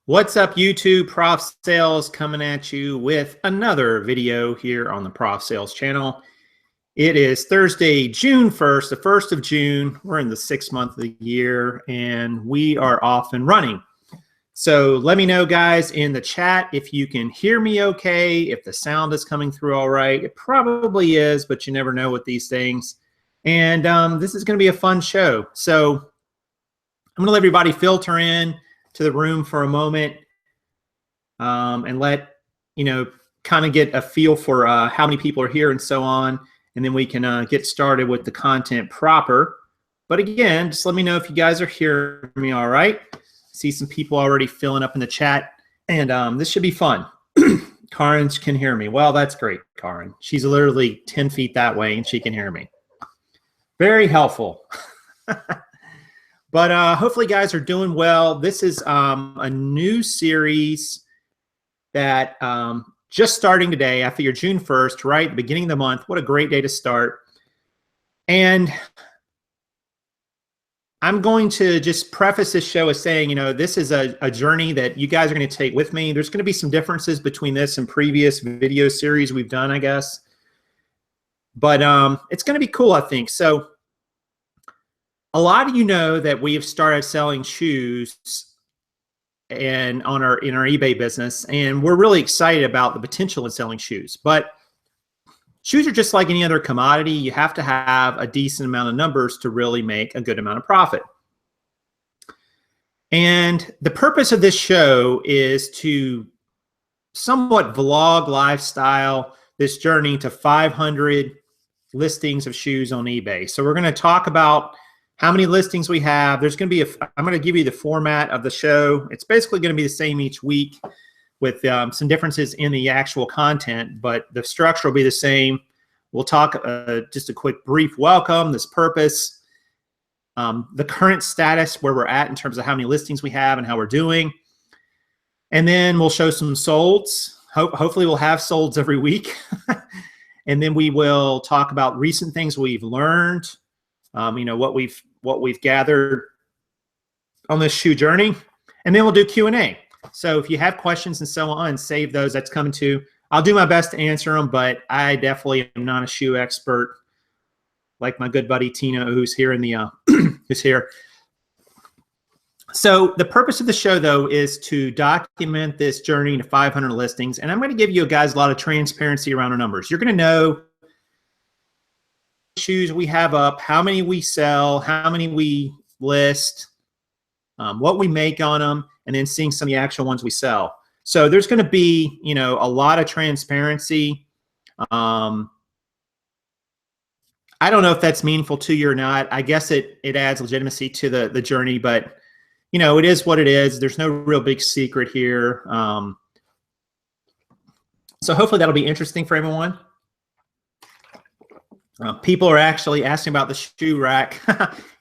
What's up, YouTube? Prof Sales coming at you with another video here on the Prof Sales channel. It is Thursday, June 1st, the 1st of June. We're in the 6th month of the year, and we are off and running. So let me know, guys, in the chat if you can hear me okay, if the sound is coming through all right. It probably is, but you never know with these things. And this is going to be a fun show. So I'm going to let everybody filter in to the room for a moment and let, kind of get a feel for how many people are here and so on. And then we can get started with the content proper. But again, just let me know if you guys are hearing me all right. See some people already filling up in the chat. And this should be fun. Karen can hear me. Well, that's great, Karen. She's literally 10 feet that way and she can hear me. Very helpful. But hopefully you guys are doing well. This is a new series that just starting today. I figure June 1st, right? The beginning of the month. What a great day to start. And I'm going to just preface this show as saying, this is a journey that you guys are going to take with me. There's going to be some differences between this and previous video series we've done, I guess. But it's going to be cool, I think. So a lot of you know that we have started selling shoes and in our eBay business, and we're really excited about the potential in selling shoes. But shoes are just like any other commodity. You have to have a decent amount of numbers to really make a good amount of profit. And the purpose of this show is to somewhat vlog lifestyle this journey to 500 listings of shoes on eBay. So we're going to talk about how many listings we have. There's going to be I'm going to give you the format of the show. It's basically going to be the same each week with some differences in the actual content, but the structure will be the same. We'll talk just a quick brief welcome, this purpose, the current status, where we're at in terms of how many listings we have and how we're doing. And then we'll show some solds. Hopefully we'll have solds every week. And then we will talk about recent things we've learned, what we've gathered on this shoe journey. And then we'll do Q&A. So if you have questions and so on, save those. That's coming too. I'll do my best to answer them, but I definitely am not a shoe expert like my good buddy Tino, who's here in the who's here. So the purpose of the show, though, is to document this journey to 500 listings, and I'm going to give you guys a lot of transparency around our numbers. You're going to know shoes we have up, how many we sell, how many we list, what we make on them, and then seeing some of the actual ones we sell. So there's going to be, a lot of transparency. I don't know if that's meaningful to you or not. I guess it adds legitimacy to the journey, but it is what it is. There's no real big secret here. So hopefully that'll be interesting for everyone. People are actually asking about the shoe rack.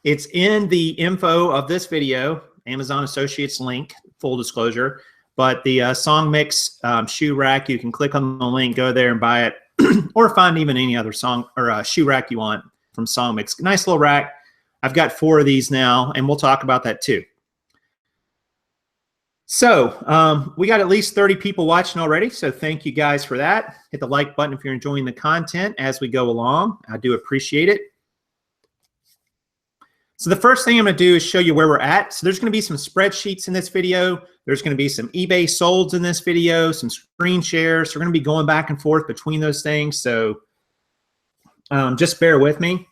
It's in the info of this video, Amazon Associates link, full disclosure. But the SongMics shoe rack, you can click on the link, go there and buy it, or find even any other shoe rack you want from SongMics. Nice little rack. I've got 4 of these now, and we'll talk about that too. So we got at least 30 people watching already, so thank you guys for that. Hit the like button if you're enjoying the content as we go along. I do appreciate it. So the first thing I'm going to do is show you where we're at. So there's going to be some spreadsheets in this video. There's going to be some eBay solds in this video, some screen shares. So we're going to be going back and forth between those things. So just bear with me.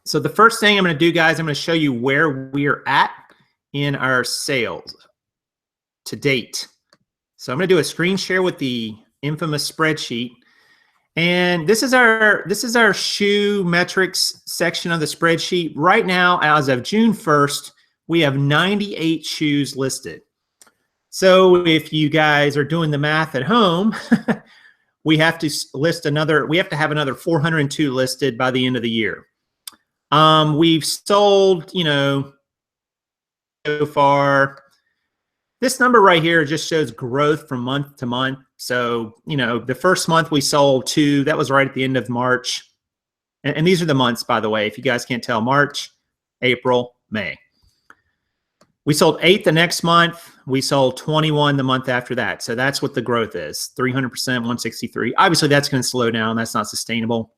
So the first thing I'm going to do, guys, I'm going to show you where we're at in our sales to date. So I'm going to do a screen share with the infamous spreadsheet. And this is our shoe metrics section of the spreadsheet. Right now, as of June 1st, we have 98 shoes listed. So if you guys are doing the math at home, we have to have another 402 listed by the end of the year. We've sold, so far, this number right here just shows growth from month to month. So, the first month we sold 2. That was right at the end of March. And these are the months, by the way, if you guys can't tell: March, April, May. We sold 8 the next month. We sold 21 the month after that. So that's what the growth is, 300%, 163. Obviously, that's going to slow down. That's not sustainable.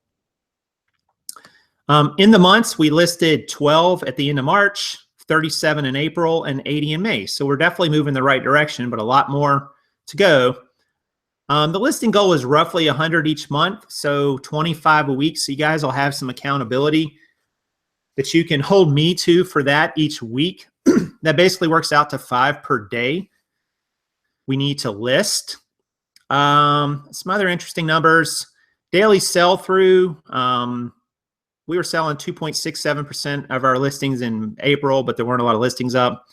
In the months, we listed 12 at the end of March, 37 in April, and 80 in May. So we're definitely moving in the right direction, but a lot more to go. The listing goal is roughly 100 each month, so 25 a week. So you guys will have some accountability that you can hold me to for that each week. That basically works out to 5 per day we need to list. Some other interesting numbers. Daily sell-through. We were selling 2.67% of our listings in April, but there weren't a lot of listings up.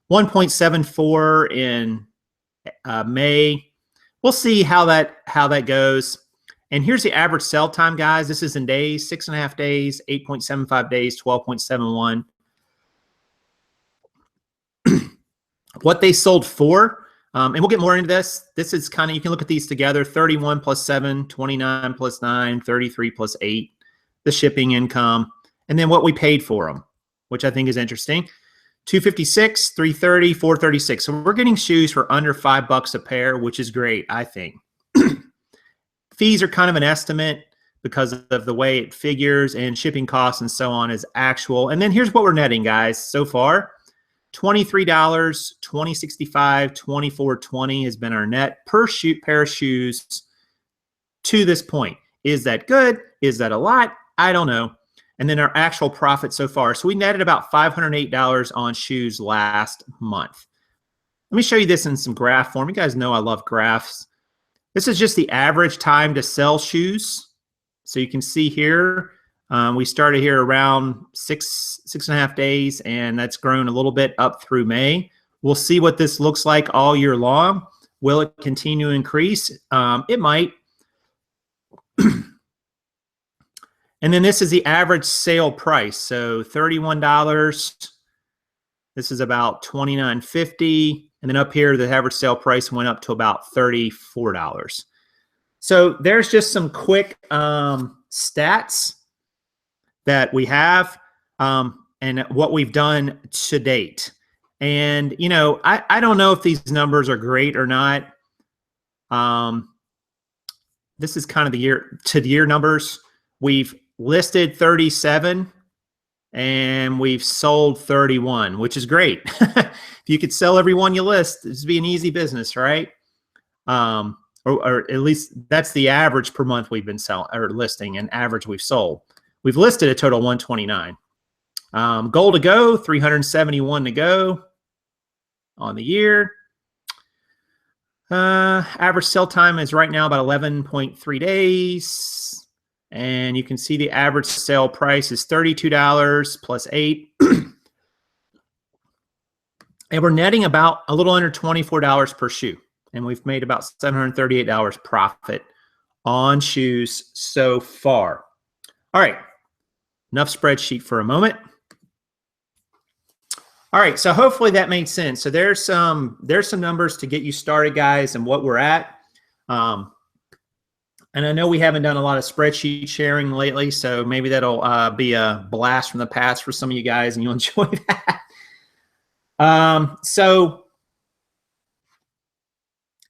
1.74 in May. We'll see how that goes. And here's the average sell time, guys. This is in days, 6.5 days, 8.75 days, 12.71. What they sold for, and we'll get more into this. This is kind of, you can look at these together, 31 plus 7, 29 plus 9, 33 plus 8, the shipping income, and then what we paid for them, which I think is interesting. 256, 330, 436. So we're getting shoes for under $5 a pair, which is great, I think. Fees are kind of an estimate because of the way it figures, and shipping costs and so on is actual. And then here's what we're netting, guys, so far. $23, $20.65, $24.20 has been our net per pair of shoes to this point. Is that good? Is that a lot? I don't know. And then our actual profit so far. So we netted about $508 on shoes last month. Let me show you this in some graph form. You guys know I love graphs. This is just the average time to sell shoes. So you can see here, we started here around 6.5 days, and that's grown a little bit up through May. We'll see what this looks like all year long. Will it continue to increase? It might. And then this is the average sale price. So $31. This is about $29.50. And then up here, the average sale price went up to about $34. So there's just some quick stats that we have and what we've done to date. And, you know, I don't know if these numbers are great or not. This is kind of the year numbers. We've listed 37 and we've sold 31, which is great. If you could sell every one you list, this would be an easy business, right? Or at least that's the average per month we've been selling or listing, and average we've sold. We've listed a total 129. Goal to go, 371 to go on the year. Average sell time is right now about 11.3 days. And you can see the average sale price is $32 plus 8. And we're netting about a little under $24 per shoe. And we've made about $738 profit on shoes so far. All right, enough spreadsheet for a moment. All right, so hopefully that made sense. So there's some numbers to get you started, guys, and what we're at. And I know we haven't done a lot of spreadsheet sharing lately, so maybe that'll be a blast from the past for some of you guys, and you'll enjoy that. So,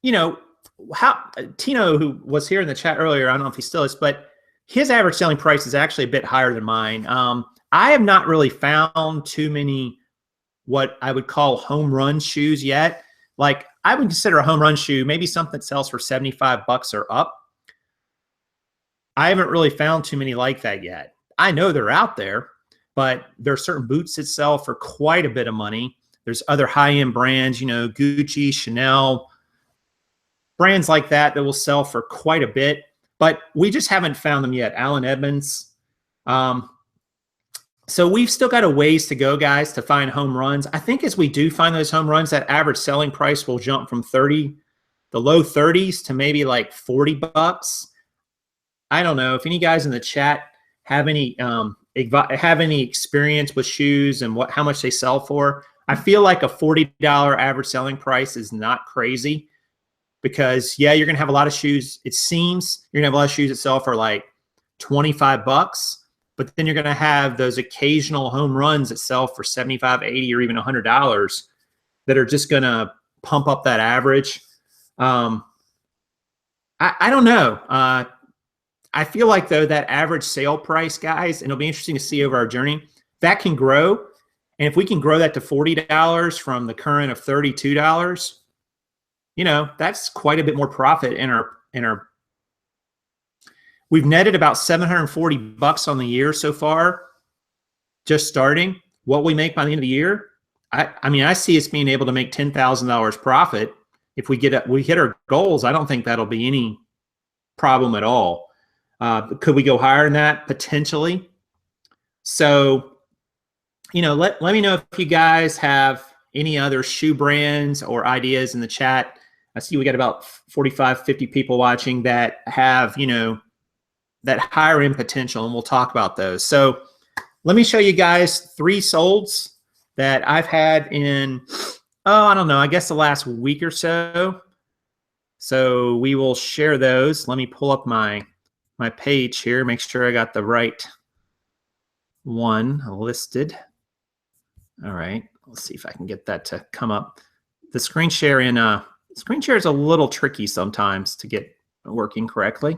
you know, Tino, who was here in the chat earlier, I don't know if he still is, but his average selling price is actually a bit higher than mine. I have not really found too many what I would call home run shoes yet. Like, I would consider a home run shoe maybe something that sells for $75 or up. I haven't really found too many like that yet. I know they're out there, but there are certain boots that sell for quite a bit of money. There's other high-end brands, you know, Gucci, Chanel, brands like that will sell for quite a bit, but we just haven't found them yet. Allen Edmonds. So we've still got a ways to go, guys, to find home runs. I think as we do find those home runs, that average selling price will jump from the low 30s to maybe like $40. I don't know if any guys in the chat have any experience with shoes and how much they sell for. I feel like a $40 average selling price is not crazy because, yeah, you're going to have a lot of shoes. It seems you're going to have a lot of shoes that sell for like $25, but then you're going to have those occasional home runs that sell for $75, $80, or even $100. that are just going to pump up that average. I don't know. I feel like, though, that average sale price, guys, and it'll be interesting to see over our journey, that can grow. And if we can grow that to $40 from the current of $32, you know, that's quite a bit more profit in our we've netted about $740 on the year so far, just starting. What we make by the end of the year, I mean, I see us being able to make $10,000 profit if we hit our goals. I don't think that'll be any problem at all. Could we go higher than that? Potentially. So, you know, let me know if you guys have any other shoe brands or ideas in the chat. I see we got about 45, 50 people watching that have, you know, that higher end potential, and we'll talk about those. So let me show you guys 3 solds that I've had in, I don't know, I guess the last week or so. So we will share those. Let me pull up my page here, make sure I got the right one listed. All right, let's see if I can get that to come up. The screen share is a little tricky sometimes to get working correctly.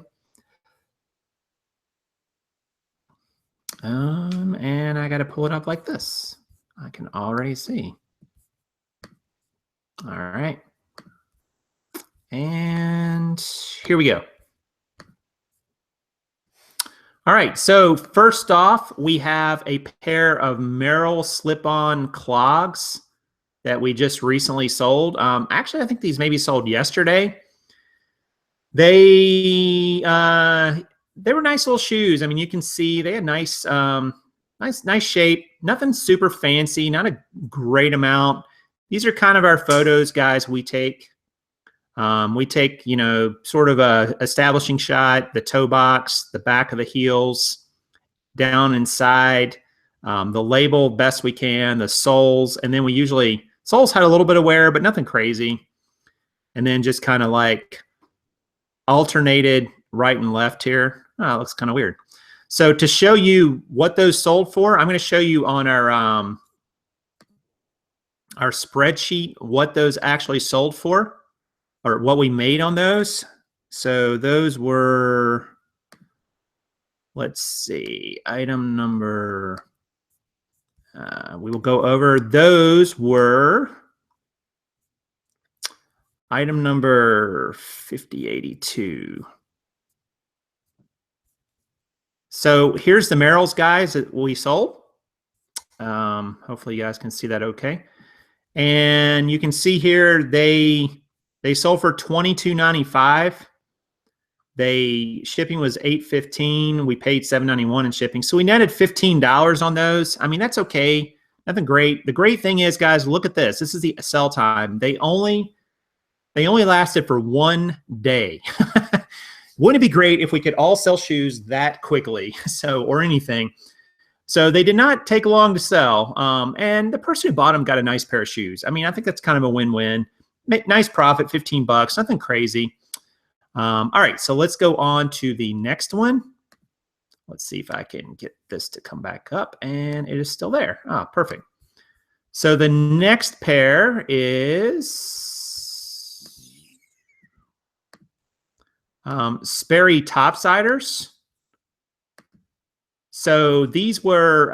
And I got to pull it up like this. I can already see. All right. And here we go. All right, so first off, we have a pair of Merrell slip-on clogs that we just recently sold. Actually, I think these maybe sold yesterday. They were nice little shoes. I mean, you can see they had nice, nice shape. Nothing super fancy, not a great amount. These are kind of our photos, guys. We take, you know, sort of a establishing shot, the toe box, the back of the heels, down inside, the label best we can, the soles, and then we usually, soles had a little bit of wear, but nothing crazy. And then just kind of like alternated right and left here. Oh, it looks kind of weird. So to show you what those sold for, I'm going to show you on our spreadsheet what those actually sold for, or what we made on those. So those were, let's see, item number, we will go over. Those were item number 5082. So here's the Merrells, guys, that we sold. Hopefully you guys can see that okay. And you can see here they sold for $22.95. Shipping was $8.15. We paid $7.91 in shipping. So we netted $15 on those. I mean, that's okay. Nothing great. The great thing is, guys, look at this. This is the sell time. They only lasted for 1 day. Wouldn't it be great if we could all sell shoes that quickly? So, or anything. So they did not take long to sell. And the person who bought them got a nice pair of shoes. I mean, I think that's kind of a win-win. Nice profit, $15, nothing crazy. All right, so let's go on to the next one. Let's see if I can get this to come back up, and it is still there. Ah, perfect. So the next pair is Sperry topsiders. So these were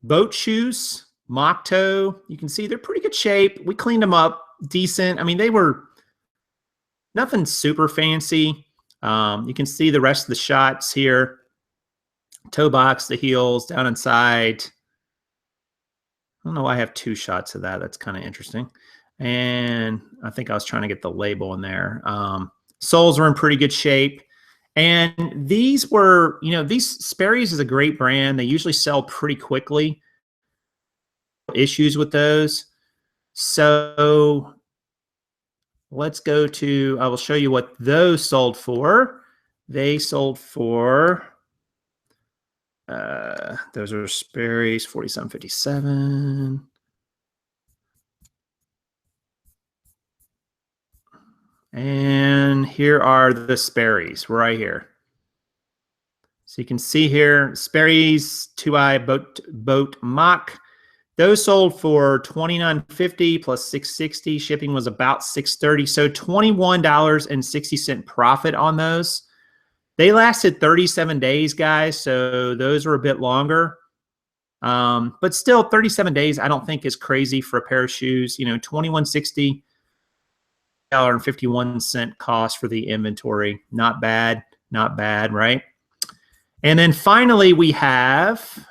boat shoes, mock toe. You can see they're pretty good shape. We cleaned them up decent. I mean, they were nothing super fancy. You can see the rest of the shots here. Toe box, the heels, down inside. I don't know why I have 2 shots of that. That's kind of interesting. And I think I was trying to get the label in there. Soles were in pretty good shape. And these were, you know, Sperry's is a great brand. They usually sell pretty quickly. Issues with those. So let's go to, I will show you what those sold for. They sold for, those are Sperry's, $47.57. And here are the Sperry's right here. So you can see here, Sperry's 2-eye boat mock, Those sold for $29.50 plus $6.60. Shipping was about $6.30. So $21.60 profit on those. They lasted 37 days, guys. So those were a bit longer. But still 37 days, I don't think is crazy for a pair of shoes. You know, $21.60, $1.51 cost for the inventory. Not bad, right? And then finally, we have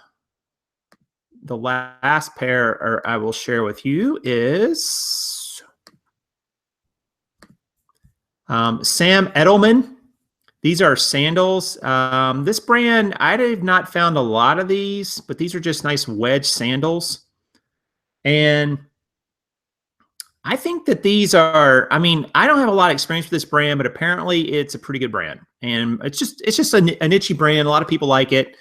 the last pair I will share with you is Sam Edelman. These are sandals. This brand, I have not found a lot of these, but these are just nice wedge sandals. And I think that these are, I mean, I don't have a lot of experience with this brand, but apparently it's a pretty good brand. And it's just a niche brand. A lot of people like it.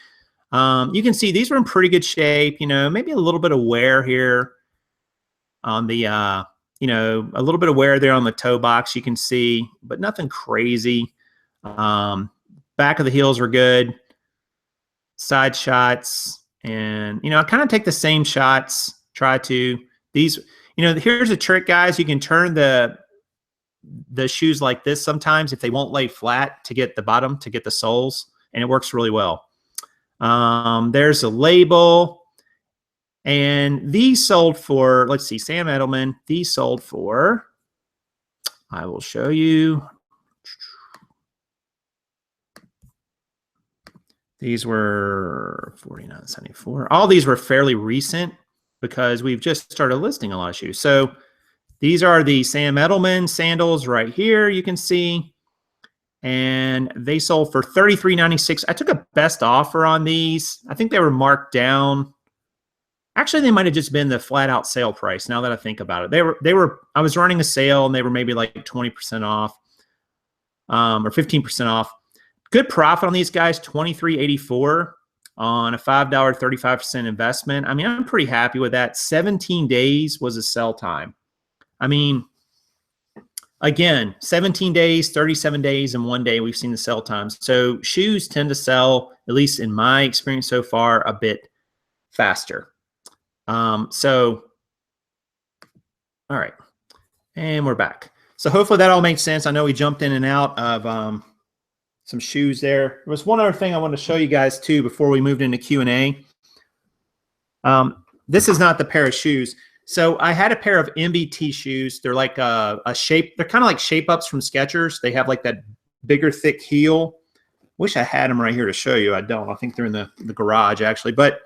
You can see these are in pretty good shape, you know, maybe a little bit of wear here on the, you know, a little bit of wear there on the toe box, you can see, but nothing crazy. Back of the heels are good. Side shots. And, you know, I kind of take the same shots, try to, these, you know, here's a trick, guys. You can turn the shoes like this sometimes if they won't lay flat to get the bottom, to get the soles, and it works really well. There's a label. And these sold for, let's see, Sam Edelman, these sold for, I will show you. These were $49.74. All these were fairly recent because we've just started listing a lot of shoes. So these are the Sam Edelman sandals right here, you can see. And they sold for $33.96. I took a best offer on these. I think they were marked down. Actually, they might have just been the flat out sale price now that I think about it. They were I was running a sale and they were maybe like 20% off or 15% off. Good profit on these guys, $23.84 on a $5 35% investment. I mean, I'm pretty happy with that. 17 days was a sell time. I mean, again, 17 days, 37 days, and 1 day we've seen the sell times. So shoes tend to sell, at least in my experience so far, a bit faster. So, all right, and we're back. So hopefully that all makes sense. I know we jumped in and out of some shoes there. There was one other thing I wanted to show you guys too before we moved into Q&A. This is not the pair of shoes. So I had a pair of MBT shoes. They're like a shape. They're kind of like shape ups from Skechers. They have like that bigger, thick heel. Wish I had them right here to show you. I don't. I think they're in the garage actually. But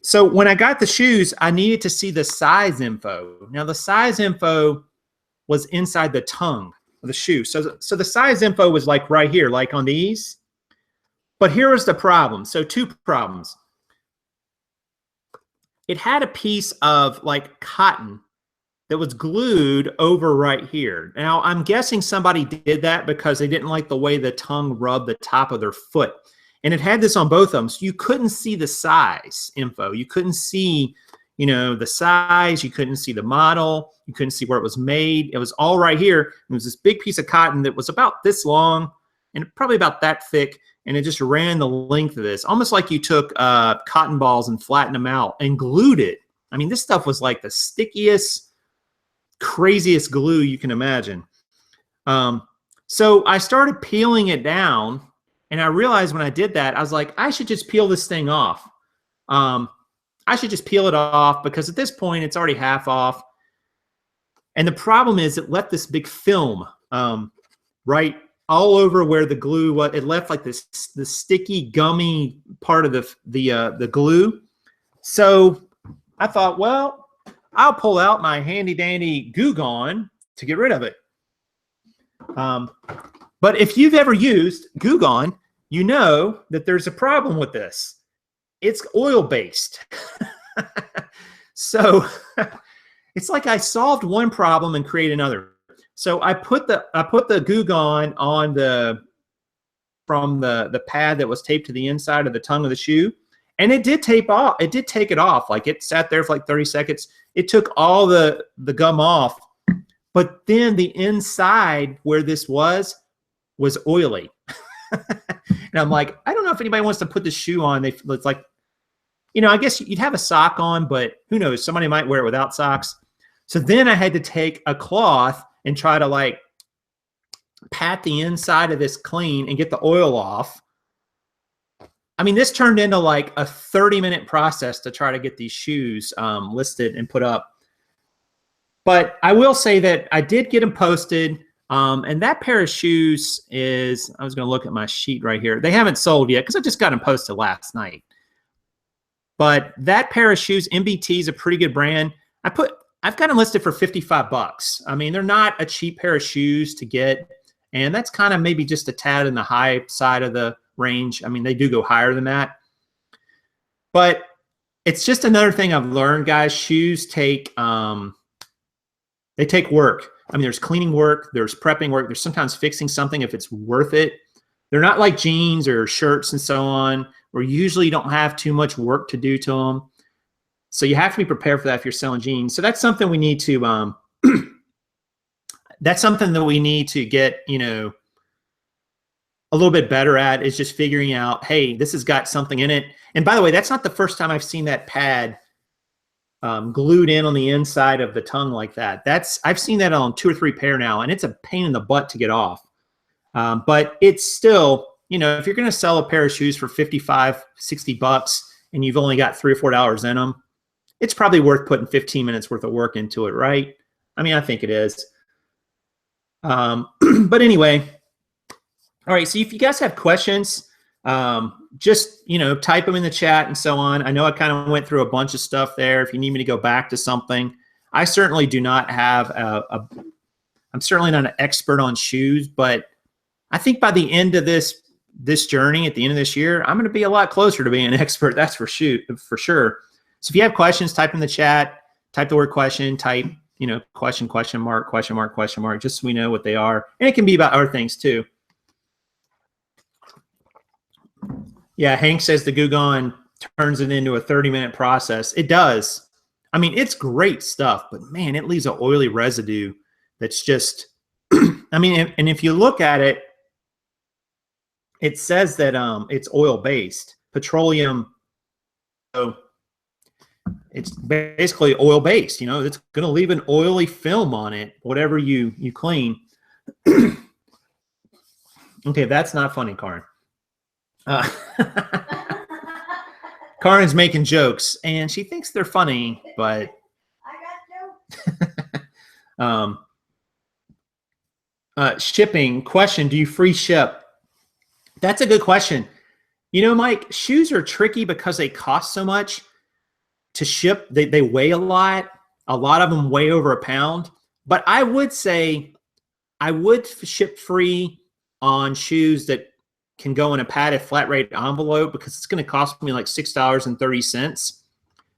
so when I got the shoes, I needed to see the size info. Now the size info was inside the tongue of the shoe. So the size info was like right here, like on these. But here was the problem. So two problems. It had a piece of like cotton that was glued over right here. Now I'm guessing somebody did that because they didn't like the way the tongue rubbed the top of their foot. And it had this on both of them. So you couldn't see the size info. You couldn't see, you know, the size. You couldn't see the model. You couldn't see where it was made. It was all right here. It was this big piece of cotton that was about this long and probably about that thick. And it just ran the length of this, almost like you took cotton balls and flattened them out and glued it. I mean, this stuff was like the stickiest, craziest glue you can imagine. So I started peeling it down, and I realized when I did that, I was like, I should just peel this thing off. I should just peel it off because at this point, it's already half off. And the problem is it left this big film right all over where the glue was. It left like this sticky, gummy part of the glue. So I thought, well, I'll pull out my handy dandy Goo Gone to get rid of it. But if you've ever used Goo Gone, you know that there's a problem with this. It's oil-based. So it's like I solved one problem and created another. So I put the Goo Gone on from the pad that was taped to the inside of the tongue of the shoe, and it did tape off. It did take it off. Like it sat there for like 30 seconds. It took all the gum off, but then the inside where this was oily. And I'm like, I don't know if anybody wants to put the shoe on. It's like you know, I guess you'd have a sock on, but who knows? Somebody might wear it without socks. So then I had to take a cloth and try to like pat the inside of this clean and get the oil off. I mean, this turned into like a 30-minute process to try to get these shoes listed and put up. But I will say that I did get them posted. And that pair of shoes is, I was going to look at my sheet right here. They haven't sold yet because I just got them posted last night. But that pair of shoes, MBT, is a pretty good brand. I've got them listed for 55 bucks. I mean, they're not a cheap pair of shoes to get. And that's kind of maybe just a tad in the high side of the range. I mean, they do go higher than that. But it's just another thing I've learned, guys. Shoes take, they take work. I mean, there's cleaning work, there's prepping work, there's sometimes fixing something if it's worth it. They're not like jeans or shirts and so on, where you usually don't have too much work to do to them. So you have to be prepared for that if you're selling jeans. So that's something we need to, that's something that we need to get, you know, a little bit better at, is just figuring out, hey, this has got something in it. And by the way, that's not the first time I've seen that pad glued in on the inside of the tongue like that. I've seen that on 2 or 3 pair now, and it's a pain in the butt to get off. But it's still, you know, if you're going to sell a pair of shoes for 55, 60 bucks and you've only got $3 or $4 in them, it's probably worth putting 15 minutes worth of work into it, right? I mean, I think it is. But anyway, all right. So if you guys have questions, just, you know, type them in the chat and so on. I know I kind of went through a bunch of stuff there. If you need me to go back to something, I certainly do not have I'm certainly not an expert on shoes, but I think by the end of this journey, at the end of this year, I'm going to be a lot closer to being an expert. That's for sure. So if you have questions, type in the chat, type the word question, type, you know, question mark, just so we know what they are. And it can be about other things too. Yeah, Hank says the Goo Gone turns it into a 30-minute process. It does. I mean, it's great stuff, but man, it leaves an oily residue that's just, I mean, and if you look at it, it says that it's oil-based, petroleum. So it's basically oil-based, you know, it's going to leave an oily film on it, whatever you clean. Okay, that's not funny, Karin. Karin's making jokes and she thinks they're funny, but I got jokes. Shipping question, do you free ship? That's a good question. You know, Mike, shoes are tricky because they cost so much to ship. They weigh a lot. A lot of them weigh over a pound. But I would say I would ship free on shoes that can go in a padded flat rate envelope, because it's going to cost me like $6.30.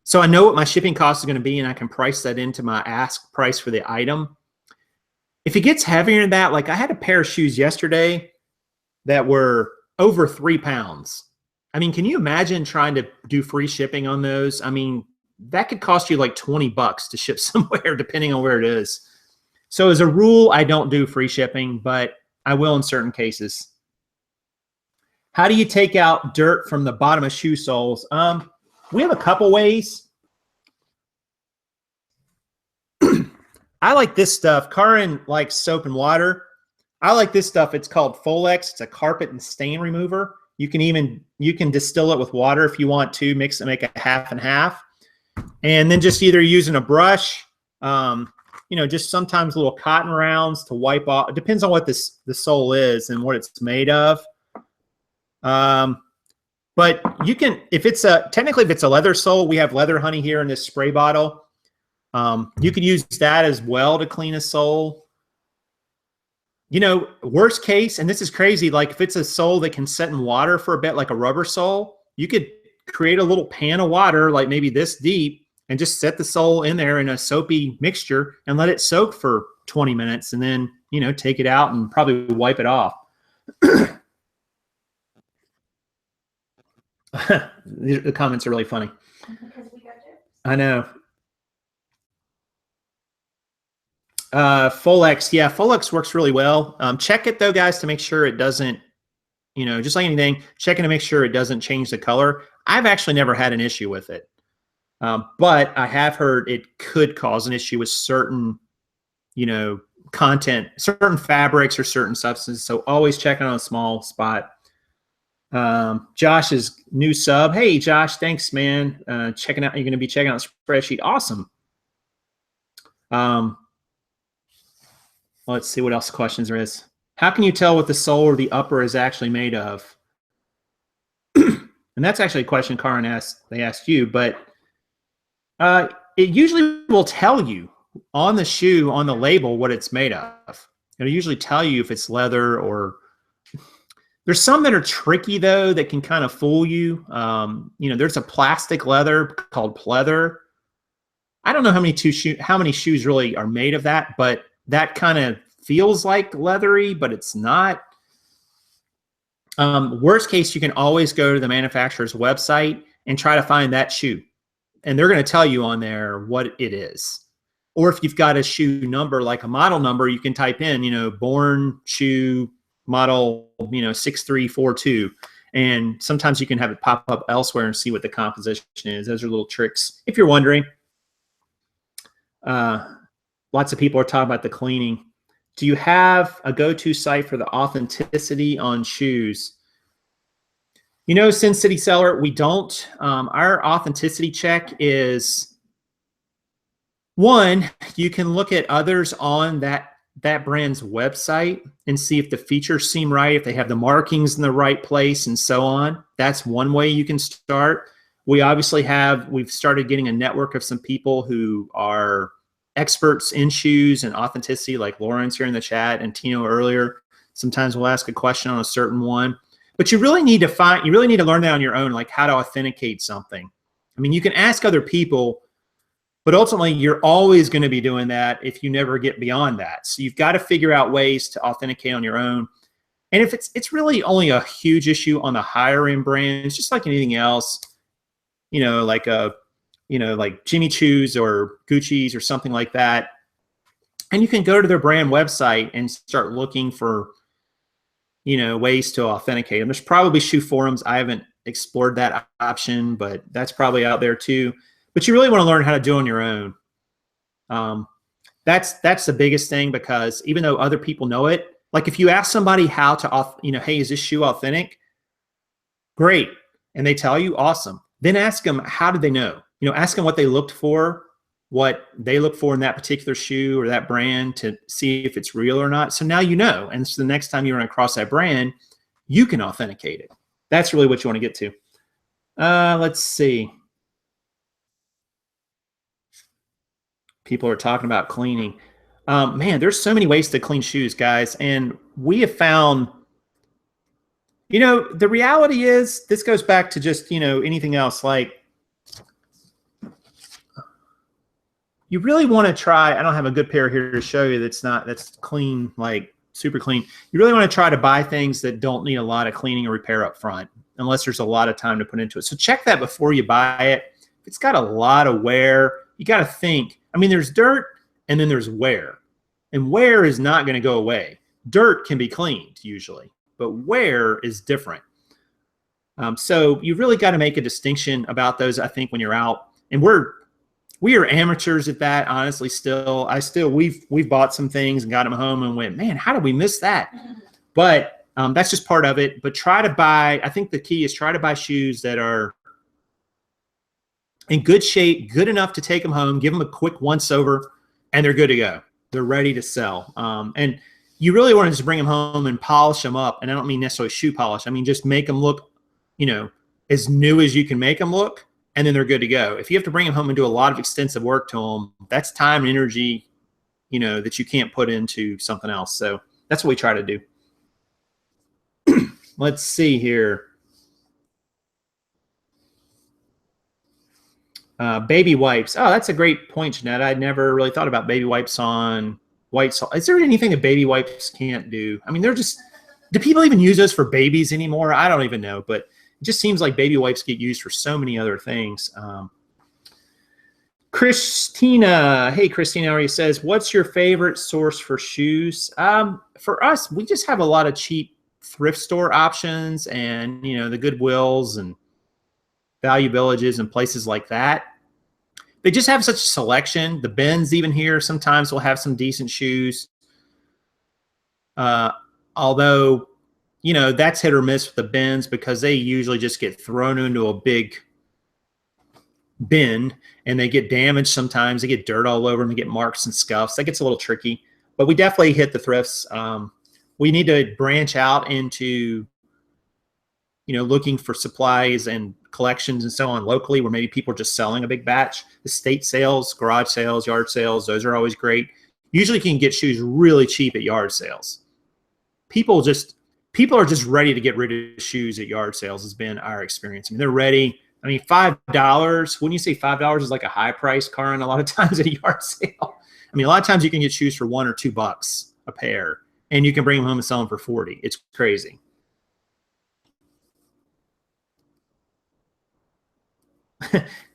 So I know what my shipping cost is going to be, and I can price that into my ask price for the item. If it gets heavier than that, like I had a pair of shoes yesterday that were over 3 pounds. I mean, can you imagine trying to do free shipping on those? I mean, that could cost you like 20 bucks to ship somewhere, depending on where it is. So as a rule, I don't do free shipping, but I will in certain cases. How do you take out dirt from the bottom of shoe soles? We have a couple ways. I like this stuff. Karin likes soap and water. I like this stuff. It's called Folex. It's a carpet and stain remover. You can distill it with water if you want to, mix it, make a half and half. And then just either using a brush, you know, just sometimes little cotton rounds to wipe off. It depends on what the sole is and what it's made of. But you can, technically if it's a leather sole, we have Leather Honey here in this spray bottle. You could use that as well to clean a sole. You know, worst case, and this is crazy, like if it's a sole that can set in water for a bit, like a rubber sole, you could create a little pan of water, like maybe this deep, and just set the sole in there in a soapy mixture and let it soak for 20 minutes. And then, you know, take it out and probably wipe it off. The comments are really funny. Because we got jokes. I know. Folex, yeah, Folex works really well. Check it though, guys, to make sure it doesn't, you know, just like anything, checking to make sure it doesn't change the color. I've actually never had an issue with it. But I have heard it could cause an issue with certain, content, certain fabrics or certain substances. So always check on a small spot. Josh's new sub. Hey, Josh, thanks, man. Checking out. You're going to be checking out the Spreadsheet. Awesome. Let's see what else questions there is. How can you tell what the sole or the upper is actually made of? And that's actually a question Karin they asked you, but it usually will tell you on the shoe, on the label, what it's made of. It'll usually tell you if it's leather or there's some that are tricky though that can kind of fool you. There's a plastic leather called pleather. I don't know how many shoes really are made of that, but that kind of feels like leathery, but it's not. Worst case, you can always go to the manufacturer's website and try to find that shoe. And they're going to tell you on there what it is. Or if you've got a shoe number, like a model number, you can type in, born shoe model, 6342. And sometimes you can have it pop up elsewhere and see what the composition is. Those are little tricks. If you're wondering, lots of people are talking about the cleaning. Do you have a go-to site for the authenticity on shoes? Sin City Seller, we don't. Our authenticity check is, one, you can look at others on that brand's website and see if the features seem right, if they have the markings in the right place and so on. That's one way you can start. We obviously we've started getting a network of some people who are experts in shoes and authenticity, like Lauren's here in the chat and Tino earlier. Sometimes we'll ask a question on a certain one, but you really need to learn that on your own, like how to authenticate something. I mean, you can ask other people, but ultimately you're always going to be doing that if you never get beyond that. So you've got to figure out ways to authenticate on your own. And if it's really only a huge issue on the higher end brands, just like anything else, like Jimmy Choo's or Gucci's or something like that. And you can go to their brand website and start looking for, ways to authenticate them. There's probably shoe forums. I haven't explored that option, but that's probably out there too. But you really want to learn how to do it on your own. That's the biggest thing, because even though other people know it, like if you ask somebody how to, hey, is this shoe authentic? Great. And they tell you, awesome. Then ask them, how did they know? Ask them what they looked for, what they look for in that particular shoe or that brand to see if it's real or not. So now you know. And so the next time you run across that brand, you can authenticate it. That's really what you want to get to. Let's see. People are talking about cleaning. Man, there's so many ways to clean shoes, guys. And we have found, the reality is, this goes back to just, anything else. Like, you really want to try, I don't have a good pair here to show you that's clean, like super clean. You really want to try to buy things that don't need a lot of cleaning or repair up front, unless there's a lot of time to put into it. So check that before you buy it. If it's got a lot of wear, you got to think. I mean, there's dirt and then there's wear. And wear is not going to go away. Dirt can be cleaned usually, but wear is different. So you really got to make a distinction about those, I think, when you're out. And we are amateurs at that, honestly. We've bought some things and got them home and went, man, how did we miss that? But that's just part of it. But try to buy, I think the key is try to buy shoes that are in good shape, good enough to take them home, give them a quick once over, and they're good to go. They're ready to sell. And you really want to just bring them home and polish them up. And I don't mean necessarily shoe polish. I mean, just make them look, as new as you can make them look. And then they're good to go. If you have to bring them home and do a lot of extensive work to them, that's time and energy, that you can't put into something else. So that's what we try to do. Let's see here. Baby wipes. Oh, that's a great point, Jeanette. I'd never really thought about baby wipes on white salt. Is there anything that baby wipes can't do? I mean, do people even use those for babies anymore? I don't even know, but it just seems like baby wipes get used for so many other things. Christina, hey, Christina already says, what's your favorite source for shoes? For us, we just have a lot of cheap thrift store options and, the Goodwills and Value Villages and places like that. They just have such a selection. The bins even here sometimes will have some decent shoes. Although, you know, that's hit or miss with the bins because they usually just get thrown into a big bin and they get damaged sometimes. They get dirt all over them. They get marks and scuffs. That gets a little tricky. But we definitely hit the thrifts. We need to branch out into, you know, looking for supplies and collections and so on locally where maybe people are just selling a big batch. Estate sales, garage sales, yard sales, those are always great. Usually you can get shoes really cheap at yard sales. People are just ready to get rid of shoes at yard sales has been our experience. I mean, they're ready. I mean, $5, when you say $5 is like a high price, Karin, a lot of times at a yard sale. I mean, a lot of times you can get shoes for $1 or $2 a pair and you can bring them home and sell them for 40. It's crazy.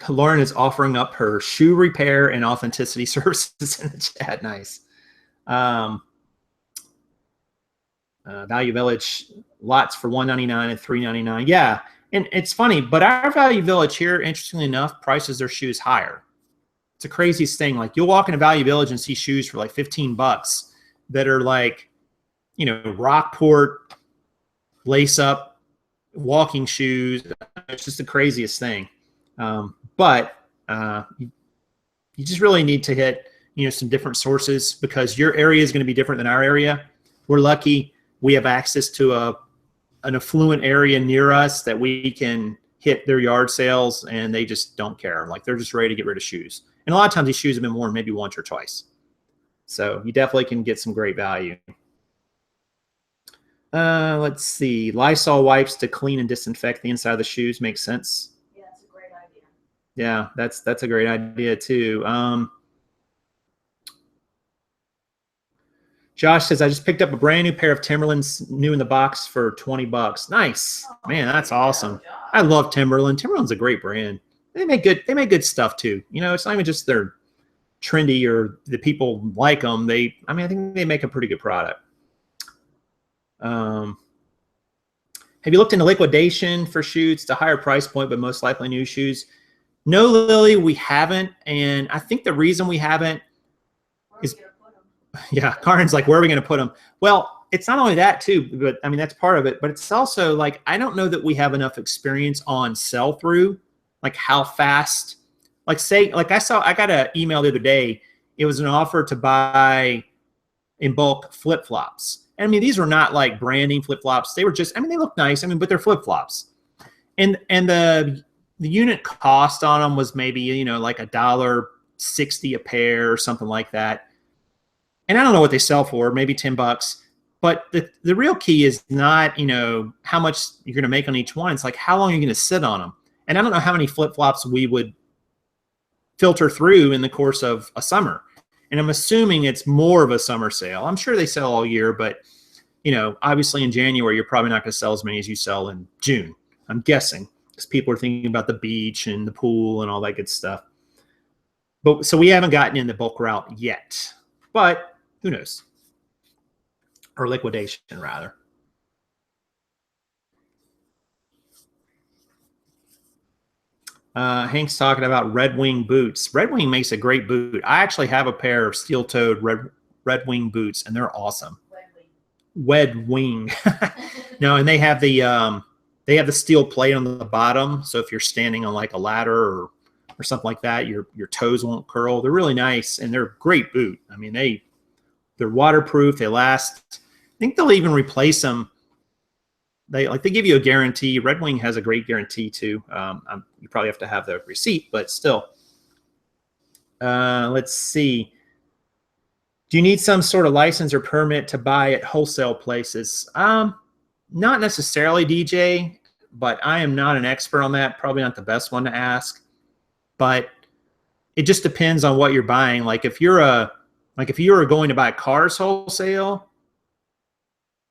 Lauren is offering up her shoe repair and authenticity services in the chat. Nice. Value Village lots for $1.99 and $3.99. Yeah, and it's funny, but our Value Village here, interestingly enough, prices their shoes higher. It's the craziest thing. Like you'll walk in a Value Village and see shoes for like $15 that are like, you know, Rockport lace up walking shoes. It's just the craziest thing. But you just really need to hit, you know, some different sources because your area is going to be different than our area. We're lucky we have access to an affluent area near us that we can hit their yard sales and they just don't care. Like they're just ready to get rid of shoes. And a lot of times these shoes have been worn maybe once or twice. So you definitely can get some great value. Let's see. Lysol wipes to clean and disinfect the inside of the shoes makes sense. Yeah, that's a great idea. Yeah, that's a great idea too. Josh says, I just picked up a brand new pair of Timberlands, new in the box for $20. Nice. Man, that's awesome. I love Timberland. Timberland's a great brand. They make good stuff too. You know, it's not even just they're trendy or the people like them. I think they make a pretty good product. Have you looked into liquidation for shoes? It's a higher price point, but most likely new shoes. No, Lily, we haven't. And I think the reason we haven't is, yeah, Karin's like, where are we going to put them? Well, it's not only that too, but I mean, that's part of it, but it's also like, I don't know that we have enough experience on sell through, like how fast, like say, like I got an email the other day. It was an offer to buy in bulk flip-flops. I mean, these were not like branding flip-flops. They were just, I mean, they look nice. I mean, but they're flip-flops. And the unit cost on them was maybe, you know, like $1.60 a pair or something like that. And I don't know what they sell for, maybe $10. But the real key is not, you know, how much you're going to make on each one. It's like how long you're going to sit on them. And I don't know how many flip-flops we would filter through in the course of a summer. And I'm assuming it's more of a summer sale. I'm sure they sell all year, but, you know, obviously in January, you're probably not going to sell as many as you sell in June, I'm guessing, because people are thinking about the beach and the pool and all that good stuff. But so we haven't gotten in the bulk route yet, but who knows? Or liquidation, rather. Hank's talking about Red Wing boots. Red Wing makes a great boot. I actually have a pair of steel-toed Red Wing boots, and they're awesome. Red Wing. No, and they have the steel plate on the bottom, so if you're standing on like a ladder or something like that, your toes won't curl. They're really nice, and they're a great boot. I mean, they're waterproof. They last. I think they'll even replace them. They give you a guarantee. Red Wing has a great guarantee too. You probably have to have the receipt, but still. Let's see. Do you need some sort of license or permit to buy at wholesale places? Not necessarily, DJ, but I am not an expert on that. Probably not the best one to ask. But it just depends on what you're buying. Like if you were going to buy cars wholesale,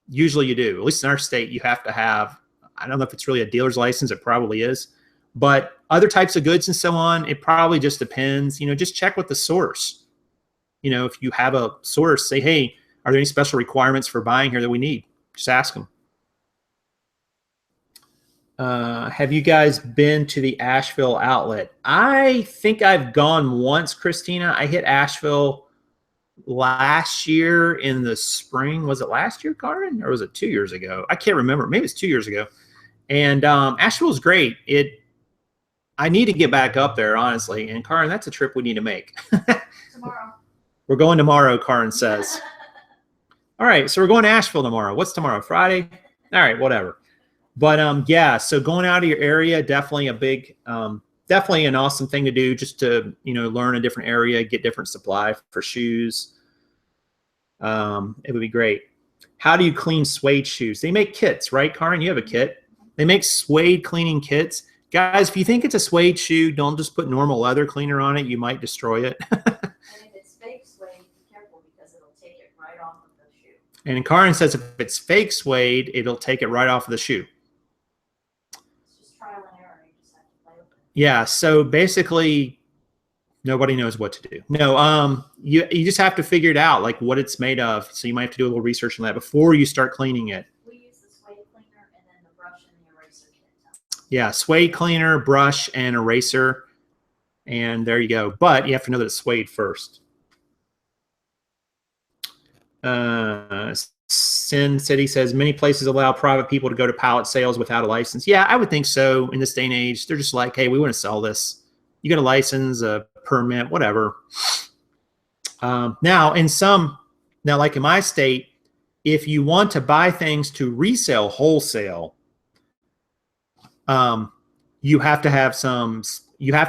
usually you do. At least in our state, you have to have, I don't know if it's really a dealer's license. It probably is. But other types of goods and so on, it probably just depends. You know, just check with the source. You know, if you have a source, say, hey, are there any special requirements for buying here that we need? Just ask them. Have you guys been to the Asheville outlet? I think I've gone once, Christina. I hit Asheville last year in the spring. Was it last year, Karen? Or was it 2 years ago? I can't remember. Maybe it's 2 years ago. And Asheville's great. I need to get back up there, honestly. And Karen, that's a trip we need to make. Tomorrow. We're going tomorrow, Karen says. All right, so we're going to Asheville tomorrow. What's tomorrow? Friday? All right, whatever. But yeah, so going out of your area, definitely a big, definitely an awesome thing to do, just to, you know, learn a different area, get different supply for shoes. It would be great. How do you clean suede shoes? They make kits, right, Karen? You have a kit. They make suede cleaning kits. Guys, if you think it's a suede shoe, don't just put normal leather cleaner on it. You might destroy it. And if it's fake suede, be careful because it'll take it right off of the shoe. And Karen says if it's fake suede, it'll take it right off of the shoe. It's just trial and error. You just have to play with it. Yeah, so basically nobody knows what to do. No, you just have to figure it out, like what it's made of. So you might have to do a little research on that before you start cleaning it. We use the suede cleaner and then the brush and the eraser kit. Yeah, suede cleaner, brush, and eraser. And there you go. But you have to know that it's suede first. Sin City says, many places allow private people to go to pallet sales without a license. Yeah, I would think so in this day and age. They're just like, hey, we want to sell this. You get a license, a permit, whatever. Now, like in my state, if you want to buy things to resell wholesale, you have to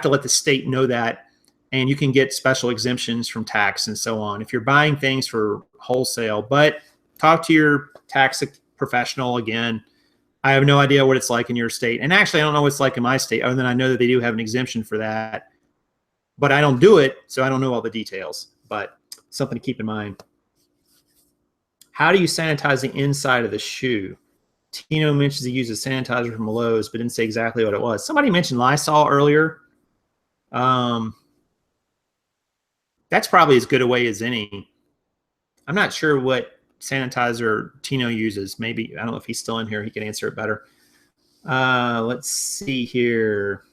let the state know that, and you can get special exemptions from tax and so on if you're buying things for wholesale. But talk to your tax professional again. I have no idea what it's like in your state. And actually, I don't know what it's like in my state, other than I know that they do have an exemption for that. But I don't do it, so I don't know all the details. But something to keep in mind. How do you sanitize the inside of the shoe? Tino mentions he uses sanitizer from Lowe's, but didn't say exactly what it was. Somebody mentioned Lysol earlier. That's probably as good a way as any. I'm not sure what sanitizer Tino uses. Maybe, I don't know if he's still in here. He can answer it better. Let's see here.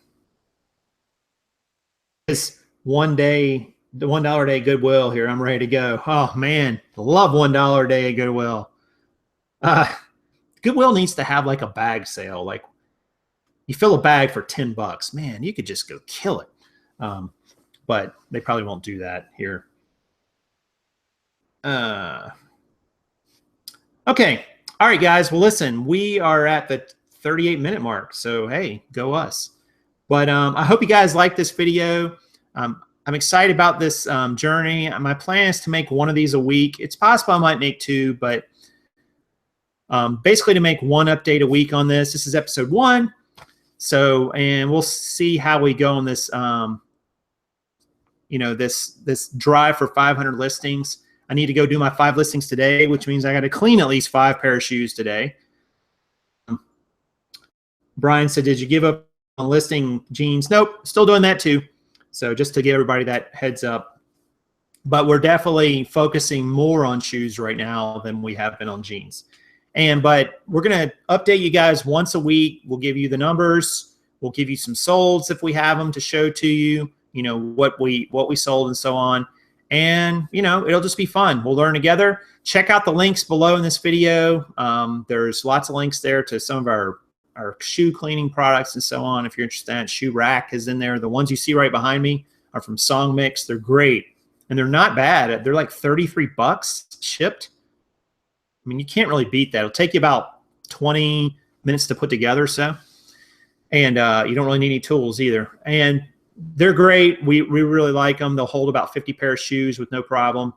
This the $1 a day Goodwill here. I'm ready to go. Oh man, love $1 a day at Goodwill. Goodwill needs to have like a bag sale. Like you fill a bag for $10. Man, you could just go kill it. But they probably won't do that here. Okay. All right, guys. Well, listen, we are at the 38-minute mark. So, hey, go us. But I hope you guys like this video. I'm excited about this journey. My plan is to make one of these a week. It's possible I might make two, but basically to make one update a week on this. This is episode 1. So, and we'll see how we go on this, this drive for 500 listings. I need to go do my 5 listings today, which means I got to clean at least 5 pair of shoes today. Brian said, did you give up on listing jeans? Nope, still doing that too. So just to give everybody that heads up. But we're definitely focusing more on shoes right now than we have been on jeans. But we're going to update you guys once a week. We'll give you the numbers. We'll give you some solds if we have them to show to you, what we sold and so on. And, it'll just be fun. We'll learn together. Check out the links below in this video. There's lots of links there to some of our shoe cleaning products and so on. If you're interested in that, Shoe Rack is in there. The ones you see right behind me are from SongMics. They're great. And they're not bad. They're like $33 shipped. I mean, you can't really beat that. It'll take you about 20 minutes to put together. So, and you don't really need any tools either. And they're great. We really like them. They'll hold about 50 pair of shoes with no problem.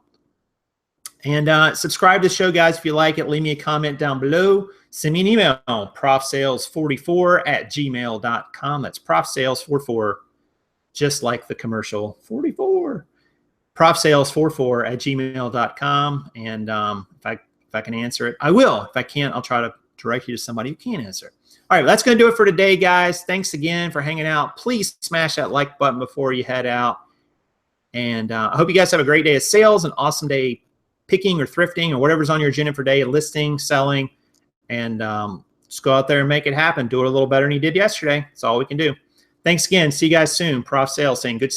And subscribe to the show, guys, if you like it. Leave me a comment down below. Send me an email, profsales44@gmail.com. That's profsales44, just like the commercial, 44. profsales44@gmail.com. And if I can answer it, I will. If I can't, I'll try to direct you to somebody who can answer it. All right, well, that's going to do it for today, guys. Thanks again for hanging out. Please smash that like button before you head out. And I hope you guys have a great day of sales, an awesome day picking or thrifting or whatever's on your agenda for day, listing, selling, and just go out there and make it happen. Do it a little better than you did yesterday. That's all we can do. Thanks again. See you guys soon. Prof Sales saying good.